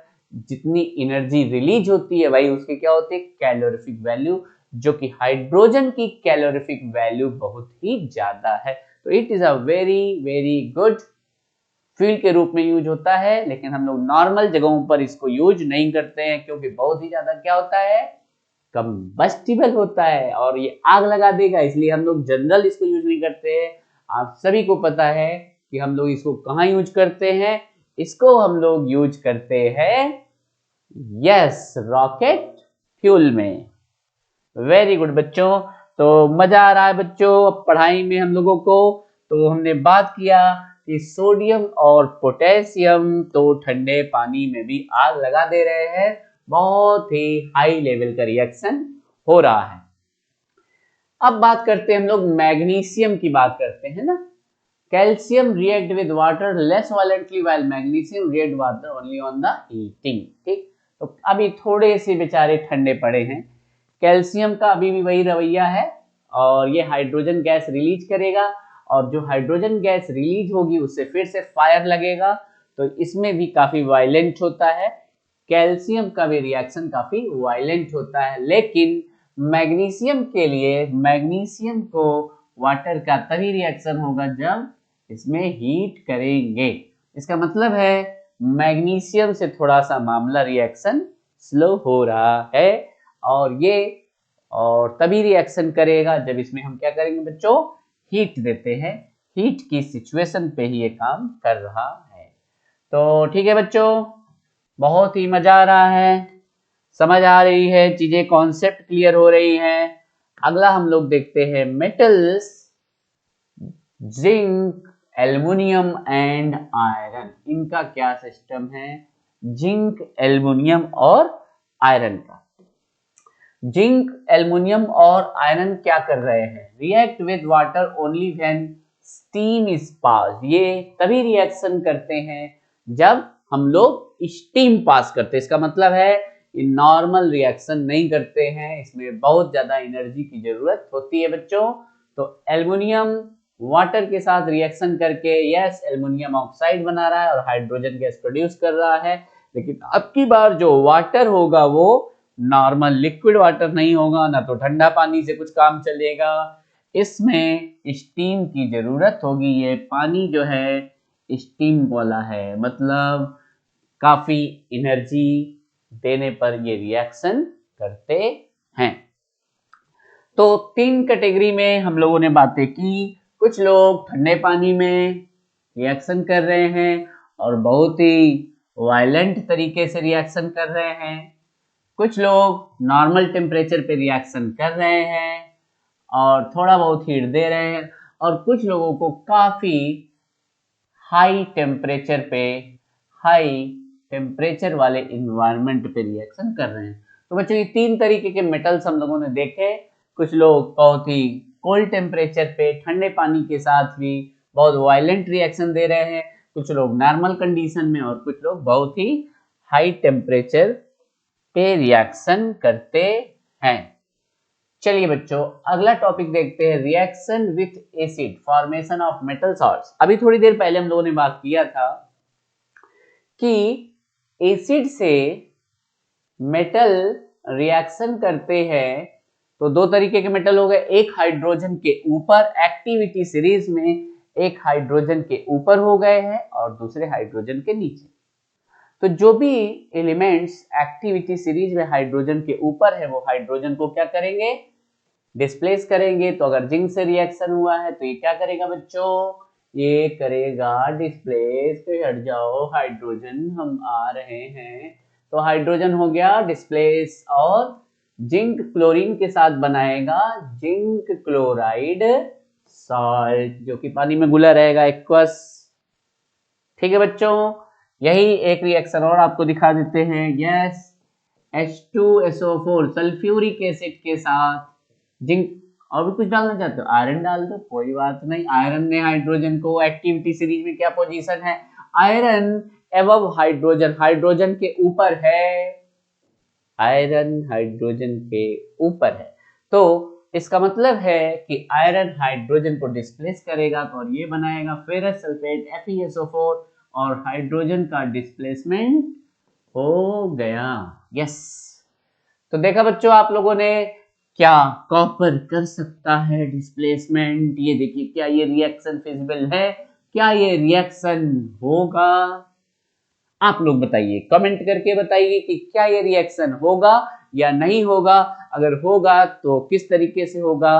Speaker 1: जितनी एनर्जी रिलीज होती है वही उसकी क्या होती है, कैलोरीफिक वैल्यू, जो कि हाइड्रोजन की कैलोरीफिक वैल्यू बहुत ही ज्यादा है। तो it is a very very good fuel के रूप में यूज होता है, लेकिन हम लोग नॉर्मल जगहों पर इसको यूज नहीं करते हैं क्योंकि बहुत ही ज्यादा क्या होता है, कंबस्टिबल होता है और ये आग लगा देगा, इसलिए हम लोग जनरल इसको यूज नहीं करते हैं। आप सभी को पता है कि हम लोग इसको कहाँ यूज करते हैं, इसको हम लोग यूज करते हैं यस रॉकेट फ्यूल में। वेरी गुड बच्चों, तो मजा आ रहा है बच्चों पढ़ाई में हम लोगों को। तो हमने बात किया कि सोडियम और पोटेशियम तो ठंडे पानी में भी आग लगा दे रहे हैं, बहुत ही हाई लेवल का रिएक्शन हो रहा है। अब बात करते हैं हम लोग मैग्नीशियम की बात करते हैं ना। Calcium react with water less violently while magnesium react water only on the heating. ठीक, तो अभी थोड़े से बेचारे ठंडे पड़े हैं। कैल्शियम का अभी भी वही रवैया है और ये हाइड्रोजन गैस रिलीज करेगा और जो हाइड्रोजन गैस रिलीज होगी उससे फिर से फायर लगेगा, तो इसमें भी काफी वायलेंट होता है। कैल्शियम का भी रिएक्शन काफी वायलेंट होता है, लेकिन मैग्नीशियम के लिए, मैग्नीशियम को वाटर का तभी रिएक्शन होगा जब इसमें हीट करेंगे। इसका मतलब है मैग्नीशियम से थोड़ा सा मामला रिएक्शन स्लो हो रहा है और तभी रिएक्शन करेगा जब इसमें हम क्या करेंगे बच्चों, हीट देते हैं। हीट की सिचुएशन पे ही ये काम कर रहा है। तो ठीक है बच्चों, बहुत ही मजा आ रहा है, समझ आ रही है चीजें, कॉन्सेप्ट क्लियर हो रही हैं। अगला हम लोग देखते हैं metals, zinc, aluminium and iron, इनका क्या सिस्टम है। जिंक, एल्युमिनियम और आयरन का, जिंक, एल्युमिनियम और आयरन क्या कर रहे हैं, react with water only when steam is pass. ये तभी रिएक्शन करते हैं जब हम लोग स्टीम पास करते हैं। इसका मतलब है ये नॉर्मल रिएक्शन नहीं करते हैं, इसमें बहुत ज्यादा एनर्जी की जरूरत होती है बच्चों। तो एल्युमिनियम वाटर के साथ रिएक्शन करके यस एल्युमिनियम ऑक्साइड बना रहा है और हाइड्रोजन गैस प्रोड्यूस कर रहा है, लेकिन अब की बार जो वाटर होगा वो नॉर्मल लिक्विड वाटर नहीं होगा, ना तो ठंडा पानी से कुछ काम चलेगा, इसमें स्टीम की जरूरत होगी। ये पानी जो है स्टीम वाला है, मतलब काफी एनर्जी देने पर ये रिएक्शन करते हैं। तो 3 कैटेगरी में हम लोगों ने बातें की। कुछ लोग ठंडे पानी में रिएक्शन कर रहे हैं और बहुत ही वायलेंट तरीके से रिएक्शन कर रहे हैं, कुछ लोग नॉर्मल टेम्परेचर पे रिएक्शन कर रहे हैं और थोड़ा बहुत हीट दे रहे हैं, और कुछ लोगों को काफी हाई टेम्परेचर वाले इन्वायरमेंट पे रिएक्शन कर रहे हैं। तो बच्चों ये तीन तरीके के मेटल्स हम लोगों ने देखे। कुछ लोग बहुत ही कोल्ड टेम्परेचर पे ठंडे पानी के साथ भी बहुत वायलेंट रिएक्शन दे रहे हैं, कुछ लोग नॉर्मल कंडीशन में, और कुछ लोग बहुत ही हाई टेम्परेचर पे रिएक्शन करते हैं। चलिए बच्चों अगला टॉपिक देखते हैं, reaction with acid, formation of metal salts. अभी थोड़ी देर पहले हम लोगों ने बात किया था कि एसिड से मेटल रिएक्शन करते हैं तो दो तरीके के मेटल हो गए, एक हाइड्रोजन के ऊपर एक्टिविटी सीरीज में, एक हाइड्रोजन के ऊपर हो गए हैं और दूसरे हाइड्रोजन के नीचे। तो जो भी एलिमेंट्स एक्टिविटी सीरीज में हाइड्रोजन के ऊपर है वो हाइड्रोजन को क्या करेंगे, डिस्प्लेस करेंगे। तो अगर जिंक से रिएक्शन हुआ है तो ये क्या करेगा बच्चों, ये करेगा डिस्प्लेस। तो हट जाओ हाइड्रोजन, हम आ रहे हैं। तो हाइड्रोजन हो गया डिस्प्लेस और जिंक क्लोरीन के साथ बनाएगा जिंक क्लोराइड सॉल्ट, जो कि पानी में घुला रहेगा एक्वस। ठीक है बच्चों, यही एक रिएक्शन और आपको दिखा देते हैं। यस, H2SO4 सल्फ्यूरिक एसिड के साथ जिंक, और भी कुछ डालना चाहते हो आयरन डाल दो, कोई बात नहीं। आयरन ने हाइड्रोजन को एक्टिविटी सीरीज में क्या पोजीशन है, आयरन एवं हाइड्रोजन, हाइड्रोजन के ऊपर है, आयरन हाइड्रोजन के ऊपर है। तो इसका मतलब है कि आयरन हाइड्रोजन को डिस्प्लेस करेगा और ये बनाएगा फेरस सल्फेट FeSO4 और हाइड्रोजन का डिस्प्लेसमेंट हो गया। यस, तो देखा बच्चों आप लोगों ने, क्या कॉपर कर सकता है डिस्प्लेसमेंट। ये देखिए, क्या ये रिएक्शन फिजिबल है, क्या ये रिएक्शन होगा, आप लोग बताइए, कमेंट करके बताइए कि क्या ये रिएक्शन होगा या नहीं होगा। अगर होगा तो किस तरीके से होगा।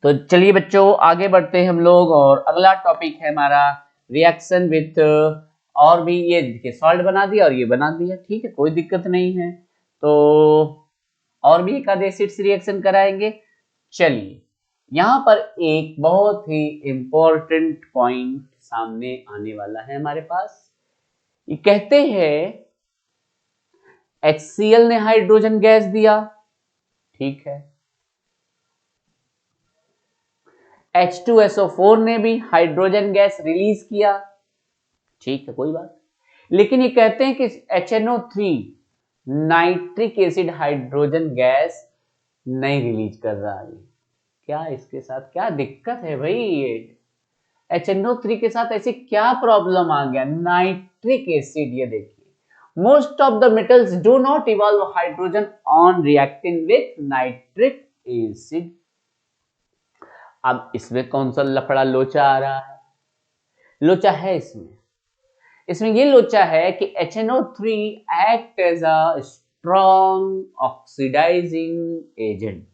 Speaker 1: तो चलिए बच्चों आगे बढ़ते हैं हम लोग, और अगला टॉपिक है हमारा रिएक्शन विथ, और भी ये देखिए सॉल्ट बना दिया और ये बना दिया, ठीक है कोई दिक्कत नहीं है। तो और भी एक आधे एसिड से रिएक्शन कराएंगे। चलिए यहाँ पर एक बहुत ही इंपॉर्टेंट पॉइंट सामने आने वाला है हमारे पास। ये कहते हैं HCl ने हाइड्रोजन गैस दिया, ठीक है, H2SO4 ने भी हाइड्रोजन गैस रिलीज किया, ठीक है कोई बात। लेकिन ये कहते हैं कि HNO3 nitric acid hydrogen gas नहीं रिलीज कर रहा है। क्या इसके साथ क्या दिक्कत है भाई, ये HNO3 के साथ ऐसी क्या प्रॉब्लम आ गया। नाइट्रिक एसिड, ये देखिए, most of the metals do not evolve hydrogen on reacting with nitric acid. अब इसमें कौन सा लफड़ा लोचा आ रहा है, लोचा है इसमें ये लोचा है कि HNO3 act as a strong oxidising agent,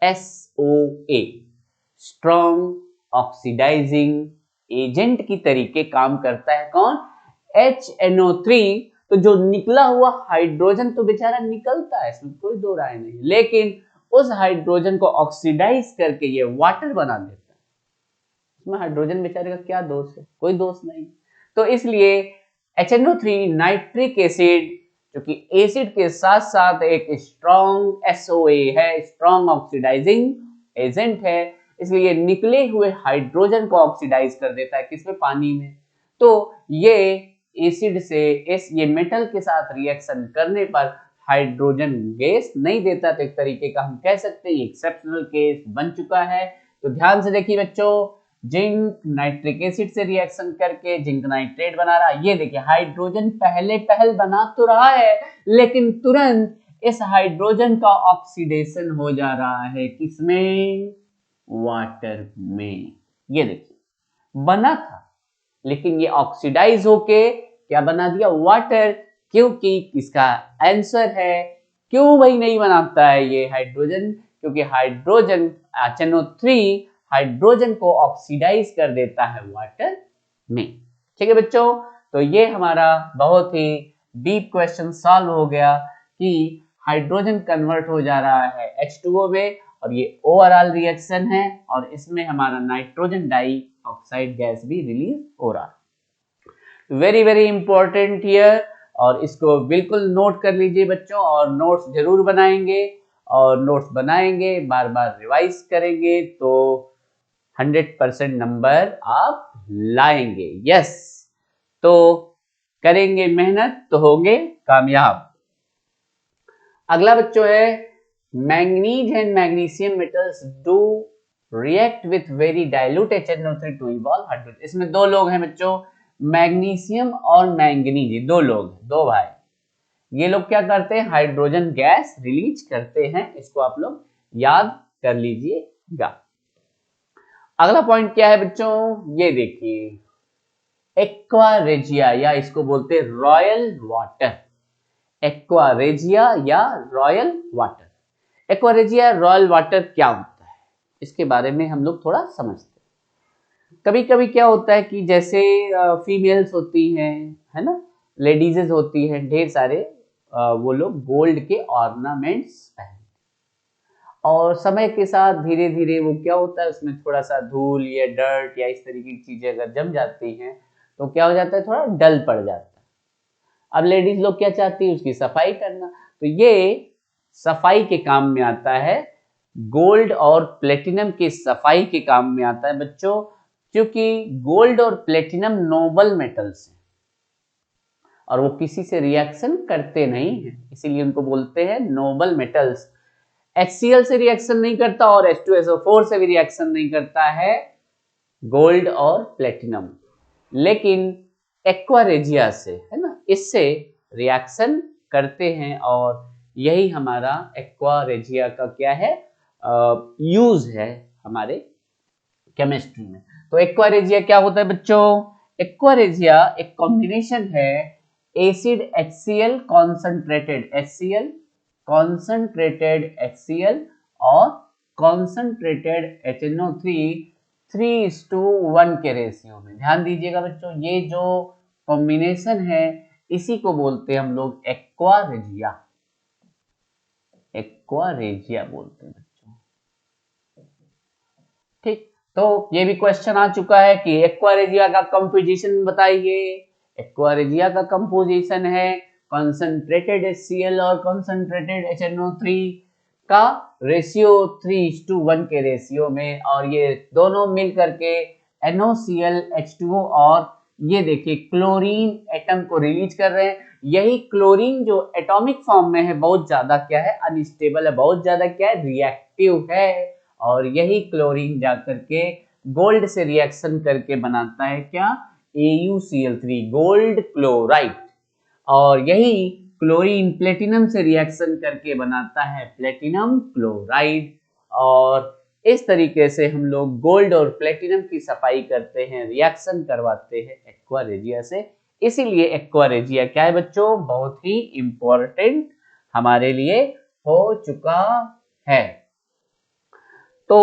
Speaker 1: SOA, strong oxidising agent की तरीके काम करता है। कौन, HNO3। तो जो निकला हुआ हाइड्रोजन तो बेचारा निकलता है, इसमें कोई दो राय नहीं, लेकिन उस हाइड्रोजन को ऑक्सीडाइज करके ये वाटर बना देता है। इसमें हाइड्रोजन बेचारे का क्या दोष है, कोई दोष नहीं। तो इसलिए HNO3 नाइट्रिक एसिड, जो कि एसिड के साथ साथ एक स्ट्रॉन्ग SOA है, स्ट्रॉन्ग ऑक्सीडाइजिंग एजेंट है, इसलिए निकले हुए हाइड्रोजन को ऑक्सीडाइज कर देता है, किसमें, पानी में। तो ये एसिड से ये मेटल के साथ रिएक्शन करने पर हाइड्रोजन गैस नहीं देता। तो एक तरीके का हम कह सकते हैं एक्सेप्शनल केस बन चुका है। तो ध्यान से देखिए बच्चों, जिंक नाइट्रिक एसिड से रिएक्शन करके जिंक नाइट्रेट बना रहा है। ये देखिए हाइड्रोजन पहल बना तो रहा है, लेकिन तुरंत इस हाइड्रोजन का ऑक्सीडेशन हो जा रहा है, किसमें, वाटर में। ये देखिए बना था, लेकिन ये ऑक्सीडाइज होके क्या बना दिया, वाटर। क्योंकि इसका आंसर है, क्यों भाई नहीं बनाता है ये हाइड्रोजन, क्योंकि हाइड्रोजन HNO3 हाइड्रोजन को ऑक्सीडाइज कर देता है वाटर में। ठीक है बच्चों, तो ये हमारा बहुत ही डीप क्वेश्चन सॉल्व हो गया कि हाइड्रोजन कन्वर्ट हो जा रहा है H2O में और ये ओवरऑल रिएक्शन है और इसमें हमारा नाइट्रोजन डाई ऑक्साइड गैस भी रिलीज हो रहा है। वेरी वेरी इंपॉर्टेंट हियर, और इसको बिल्कुल नोट कर लीजिए बच्चों, और नोट्स जरूर बनाएंगे, और नोट्स बनाएंगे बार बार रिवाइज करेंगे तो 100% नंबर आप लाएंगे। यस, तो करेंगे मेहनत तो होंगे कामयाब। अगला बच्चों है manganese and magnesium metals do react with very dilute HNO3 to evolve hydrogen. इसमें दो लोग हैं बच्चों, मैग्नीशियम और मैंगनीज, दो लोग, दो भाई। ये लोग क्या करते हैं, हाइड्रोजन गैस रिलीज करते हैं, इसको आप लोग याद कर लीजिएगा। अगला पॉइंट क्या है बच्चों, ये देखिए, एक्वा रेजिया या इसको बोलते हैं रॉयल वाटर। एक्वा रेजिया या royal water. Aqua regia royal water क्या होता है, इसके बारे में हम लोग थोड़ा समझते हैं। कभी कभी क्या होता है कि जैसे फीमेल्स होती हैं, है ना, लेडीजेस होती हैं ढेर सारे, वो लोग गोल्ड के ऑर्नामेंट्स पहनते, और समय के साथ धीरे धीरे वो क्या होता है, उसमें थोड़ा सा धूल या डर्ट या इस तरीके की चीजें अगर जम जाती हैं तो क्या हो जाता है, थोड़ा डल पड़ जाता है। अब लेडीज लोग क्या चाहती है, उसकी सफाई करना, तो ये सफाई के काम में आता है, गोल्ड और प्लेटिनम की सफाई के काम में आता है बच्चों, क्योंकि गोल्ड और प्लेटिनम नोबल मेटल्स हैं और वो किसी से रिएक्शन करते नहीं हैं, इसीलिए उनको बोलते हैं नोबल मेटल्स। HCl से रिएक्शन नहीं करता और H2SO4 से भी रिएक्शन नहीं करता है गोल्ड और प्लेटिनम, लेकिन एक्वा रेजिया से, है ना, इससे रिएक्शन करते हैं, और यही हमारा एक्वा रेजिया का क्या है, यूज है हमारे केमिस्ट्री में। तो एक्वा रेजिया क्या होता है बच्चों, एक्वा रेजिया एक कॉम्बिनेशन है acid HCl concentrated HCl, concentrated HCl और कॉन्सेंट्रेटेड HNO3 3:1 के रेशियो में। ध्यान दीजिएगा बच्चों, ये जो कॉम्बिनेशन है इसी को बोलते हैं हम लोग एक्वा रेजिया, एक्वा रेजिया बोलते हैं बच्चों। ठीक, तो ये भी क्वेश्चन आ चुका है कि एक्वा रेजिया का कंपोजिशन बताइए। एक्वा रेजिया का कंपोजिशन है कॉन्सेंट्रेटेड HCl और कॉन्सेंट्रेटेड HNO3 का रेशियो 3:1 के रेशियो में, और ये दोनों मिल करके NOCl H2O और ये देखिए क्लोरीन एटम को रिलीज कर रहे हैं। यही क्लोरीन जो एटॉमिक फॉर्म में है बहुत ज्यादा क्या है, अनस्टेबल है, बहुत ज्यादा क्या है, रिएक्टिव है, और यही क्लोरीन जाकर के गोल्ड से रिएक्शन करके बनाता है क्या, AuCl3 गोल्ड क्लोराइड, और यही क्लोरीन प्लेटिनम से रिएक्शन करके बनाता है प्लेटिनम क्लोराइड, और इस तरीके से हम लोग गोल्ड और प्लेटिनम की सफाई करते हैं, रिएक्शन करवाते हैं एक्वा रेजिया से। इसीलिए एक्वा रेजिया क्या है बच्चों, बहुत ही इंपॉर्टेंट हमारे लिए हो चुका है। तो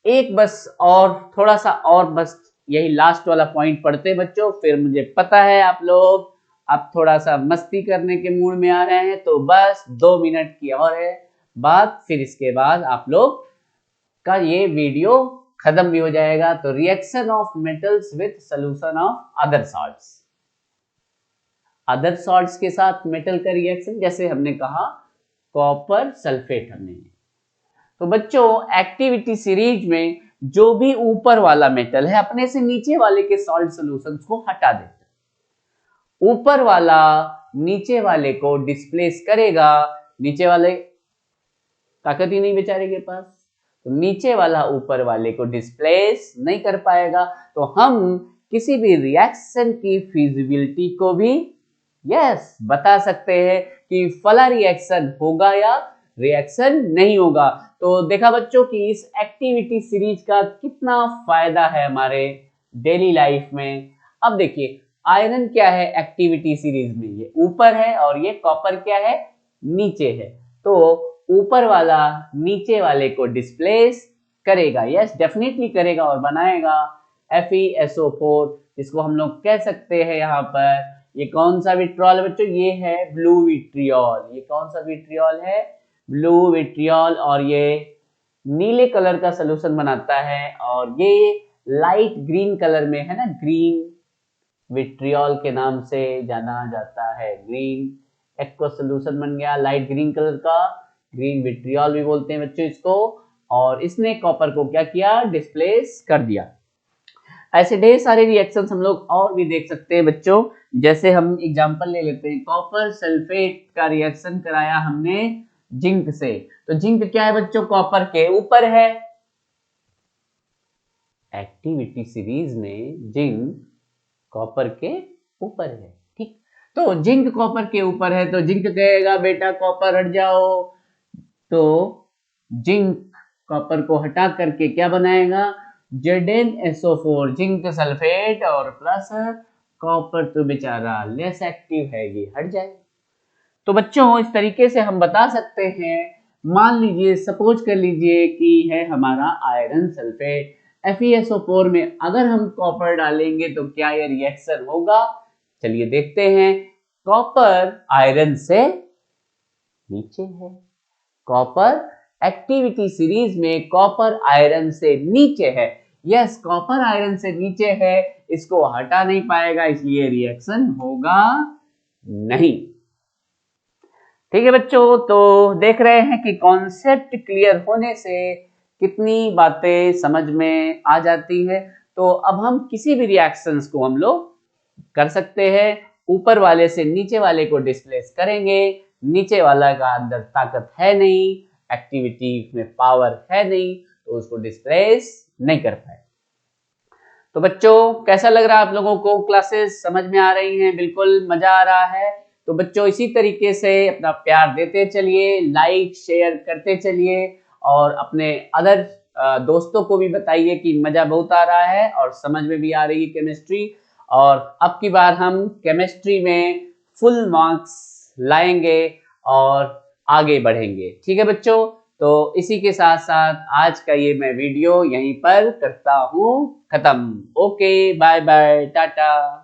Speaker 1: एक बस और थोड़ा सा और बस यही लास्ट वाला पॉइंट पढ़ते हैं बच्चों, फिर मुझे पता है आप लोग अब थोड़ा सा मस्ती करने के मूड में आ रहे हैं, तो बस 2 मिनट की और है बात, फिर इसके बाद आप लोग का ये वीडियो खत्म भी हो जाएगा। तो reaction of metals with solution of other salts, other salts के साथ मेटल का रिएक्शन, जैसे हमने कहा कॉपर सल्फेट हमने। तो बच्चों एक्टिविटी सीरीज में जो भी ऊपर वाला मेटल है अपने से नीचे वाले के सॉल्ट सॉल्यूशंस को हटा देते, ऊपर वाला नीचे वाले को डिस्प्लेस करेगा, नीचे वाले ताकत ही नहीं बेचारे के पास, तो नीचे वाला ऊपर वाले को डिस्प्लेस नहीं कर पाएगा, तो हम किसी भी रिएक्शन की फिजिबिलिटी को भी यस बता सकते हैं कि फला रिएक्शन होगा या रिएक्शन नहीं होगा। तो देखा बच्चों कि इस एक्टिविटी सीरीज का कितना फायदा है हमारे डेली लाइफ में। अब देखिए आयरन क्या है एक्टिविटी सीरीज में, ये ऊपर है और ये कॉपर क्या है नीचे है, तो ऊपर वाला नीचे वाले को डिस्प्लेस करेगा, यस डेफिनेटली करेगा और बनाएगा FeSO4, जिसको हम लोग कह सकते हैं यहाँ पर ये कौन सा विट्रियल है बच्चों, ये है ब्लू विट्रियल। ये कौन सा विट्रियल है, ब्लू विट्रियल, और ये नीले कलर का सोल्यूशन बनाता है और ये लाइट ग्रीन कलर में है ना, ग्रीन विट्रियल के नाम से जाना जाता है। ग्रीन एक्वा सोल्यूशन बन गया लाइट ग्रीन कलर का, ग्रीन विट्रियल भी बोलते हैं बच्चों इसको। और इसने कॉपर को क्या किया, डिस्प्लेस कर दिया। ऐसे ढेर सारे रिएक्शंस हम लोग और भी देख सकते हैं बच्चों। जैसे हम एग्जांपल ले लेते हैं, कॉपर सल्फेट का रिएक्शन कराया हमने जिंक से, तो जिंक क्या है बच्चों, कॉपर के ऊपर है। एक्टिविटी सीरीज में जिंक कॉपर के ऊपर है, ठीक। तो जिंक कॉपर के ऊपर है तो जिंक कहेगा बेटा कॉपर हट जाओ, तो जिंक कॉपर को हटा करके क्या बनाएगा, ZnSO4 जिंक सल्फेट, और प्लस कॉपर तो बेचारा लेस एक्टिव है, ये हट जाए। तो बच्चों इस तरीके से हम बता सकते हैं, मान लीजिए सपोज कर लीजिए कि है हमारा आयरन सल्फेट, FeSO4 में अगर हम कॉपर डालेंगे तो क्या यह रिएक्शन होगा, चलिए देखते हैं। कॉपर आयरन से नीचे है, कॉपर एक्टिविटी सीरीज में कॉपर आयरन से नीचे है। यस, कॉपर आयरन से नीचे है, इसको हटा नहीं पाएगा, इसलिए रिएक्शन होगा नहीं। ठीक है बच्चों, तो देख रहे हैं कि कॉन्सेप्ट क्लियर होने से कितनी बातें समझ में आ जाती है। तो अब हम किसी भी रिएक्शंस को हम लोग कर सकते हैं, ऊपर वाले से नीचे वाले को डिस्प्लेस करेंगे, नीचे वाला का अंदर ताकत है नहीं, एक्टिविटी में पावर है नहीं, तो उसको डिस्प्लेस नहीं कर पाए। तो बच्चों कैसा लग रहा है आप लोगों को, क्लासेस समझ में आ रही हैं, बिल्कुल मजा आ रहा है। तो बच्चों इसी तरीके से अपना प्यार देते चलिए, लाइक शेयर करते चलिए, और अपने अदर दोस्तों को भी बताइए कि मजा बहुत आ रहा है और समझ में भी आ रही है केमिस्ट्री। और अब की बार हम केमिस्ट्री में फुल मार्क्स लाएंगे और आगे बढ़ेंगे, ठीक है बच्चों। तो इसी के साथ साथ आज का ये मैं वीडियो यहीं पर करता हूँ खत्म। Okay, bye bye, Tata.